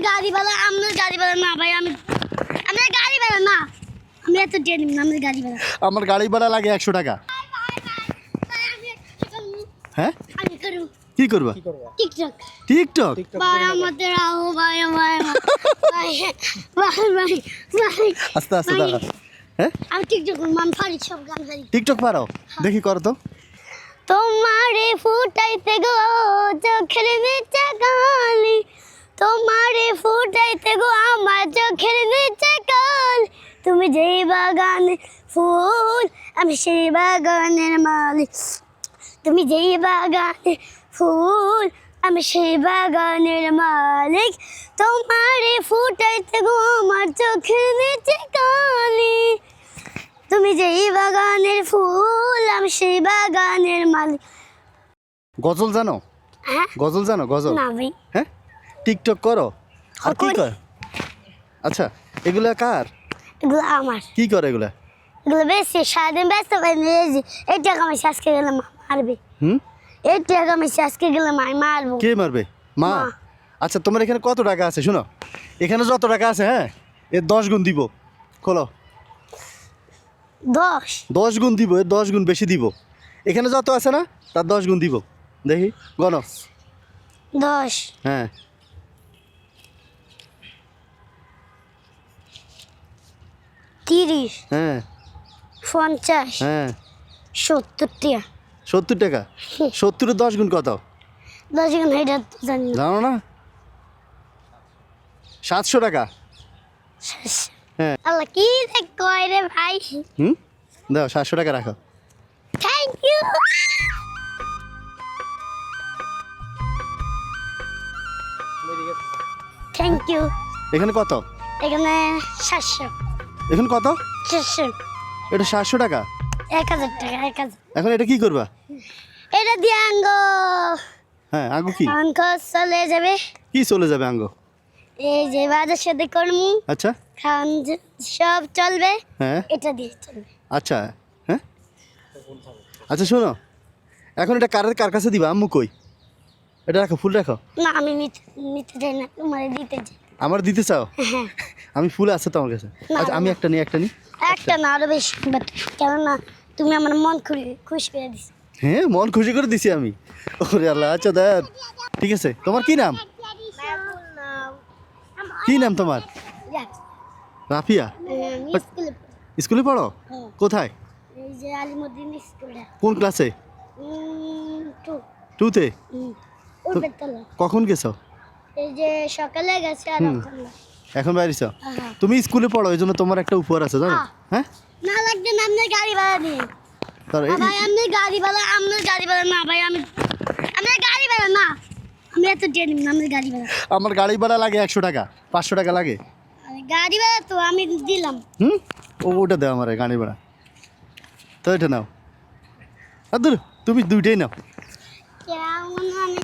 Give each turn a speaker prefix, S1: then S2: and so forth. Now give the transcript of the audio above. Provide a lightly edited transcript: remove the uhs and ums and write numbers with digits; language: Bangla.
S1: গাড়িওয়ালা আপনার গাড়িওয়ালা না ভাই আমি আপনার গাড়িওয়ালা না আমি এত দিয়ে নিব না আপনার গাড়িওয়ালা
S2: আমার গাড়ি ভাড়া লাগে 100 টাকা হ্যাঁ
S1: আমি করব
S2: কি করবা
S1: টিকটক
S2: টিকটক
S1: ভাই আমাদের আও ভাই ভাই ভাই ভাই ভাই
S2: আস্তে আস্তে দাঁড়া হ্যাঁ
S1: আমি টিকটক মান পারি সব গান পারি
S2: টিকটক পারো দেখি করো তো
S1: তোমারে ফুটাইতে গো চোখের নিচে কালি তোমারে ফুটাইতে গো আমার চোখের নিচে কালি তুমি যেই বাগানে ফুল আমি সেই বাগানের মালিক তুমি যেই বাগানে ফুল আমি সেই বাগানের মালিক তোমারে ফুটাইতে গো আমার চোখের নিচে কালি তুমি যেই বাগানের ফুল আমি সেই বাগানের মালিক
S2: গজল জানো
S1: হ্যাঁ
S2: গজল জানো গজল
S1: না ভাই
S2: হ্যাঁ টিকটক করো আর কি
S1: করি।
S2: কর আচ্ছা এগুলা কার
S1: এগুলো আমার
S2: কি করে এগুলা
S1: এগুলো বেশি সারাদিন ব্যস্ত করে নিয়েছি এই টাকা আমি আজকে গেলে মারবে
S2: হুম
S1: এই টাকা আমি আজকে গেলে মারবো
S2: কে মারবে মা
S1: মা।
S2: আচ্ছা তোমার এখানে কত টাকা আছে শোনো এখানে যত টাকা আছে হ্যাঁ এর 10 গুণ দিব খোলো
S1: 10
S2: 10 গুণ দিব এর 10 গুণ বেশি দিব এখানে যত আছে না তার 10 গুণ দিব দেখি গণ
S1: 10
S2: হ্যাঁ
S1: 30
S2: হ্যাঁ
S1: 50
S2: হ্যাঁ
S1: 70 টাকা
S2: 70 টাকা 70 এর 10 গুণ কত
S1: 10 গুণ এটা তো জানি না
S2: জানো না 700 টাকা হ্যাঁ
S1: আল্লাহ কি যে কয় রে ভাই
S2: হুম দাও 700 টাকা রাখো
S1: থ্যাংক ইউ থ্যাংক ইউ
S2: এখানে কত
S1: এখানে 700
S2: এখন কত
S1: 700
S2: এটা 700 টাকা
S1: 1000 টাকা 1000
S2: এখন এটা কি করবা
S1: এটা দিয়ে আঙ্গ
S2: হ্যাঁ আঙ্গু কি
S1: অঙ্ক চলে যাবে
S2: কি চলে যাবে আঙ্গু
S1: এই যে বাজার সাথে করমু
S2: আচ্ছা
S1: খান সব চলবে
S2: হ্যাঁ
S1: এটা দিয়ে চলবে
S2: আচ্ছা হ্যাঁ আচ্ছা শোনো এখন এটা কার কাছে দিবা আম্মু কই এটা রাখো ফুল রাখো
S1: না আমি নিতে চাই না তোমার দিতে চাই
S2: আমার দিতে চাও
S1: হ্যাঁ
S2: আমি ফুল আছে তো আমার কাছে
S1: না,
S2: আচ্ছা আমি
S1: না।
S2: একটা নিই
S1: একটা না আরো বেশি বাট কেননা তুমি আমার মন খুশি করে দিছো
S2: হ্যাঁ মন খুশি করে দিছি আমি ওরে আল্লাহ আচ্ছা দেন ঠিক আছে তোমার কি নাম কি নাম তোমার রাফিয়া
S1: স্কুলে
S2: স্কুলে পড়ো
S1: হ্যাঁ।
S2: কোথায়
S1: এই যে আলিমুদ্দিন স্কুলে
S2: কোন ক্লাসে
S1: টু
S2: 2তে
S1: উঠবে তলা
S2: কখন গেছো
S1: এই যে সকালে গেছে আর
S2: হুম।
S1: এখন না।
S2: এখন বাইরেছ
S1: হ্যাঁ।
S2: তুমি স্কুলে পড়ো এই জন্য তোমার একটা উপহার আছে জানো হ্যাঁ
S1: না লাগবে না আপনার গাড়ি ভাড়া দিন
S2: তার এই-
S1: ভাই আপনার গাড়ি ভাড়া না ভাই আমি আপনার গাড়ি ভাড়া না আমি এত দিয়ে নিব না আপনার গাড়ি ভাড়া
S2: আমার গাড়ি ভাড়া লাগে 100 টাকা 500 টাকা লাগে
S1: আরে গাড়ি ভাড়া তো আমি দিলাম
S2: হুম ওটা দাও আমার গাড়ি ভাড়া তো এটা নাও আর ধরো তুমি দুইটাই নাও
S1: কেমন আমি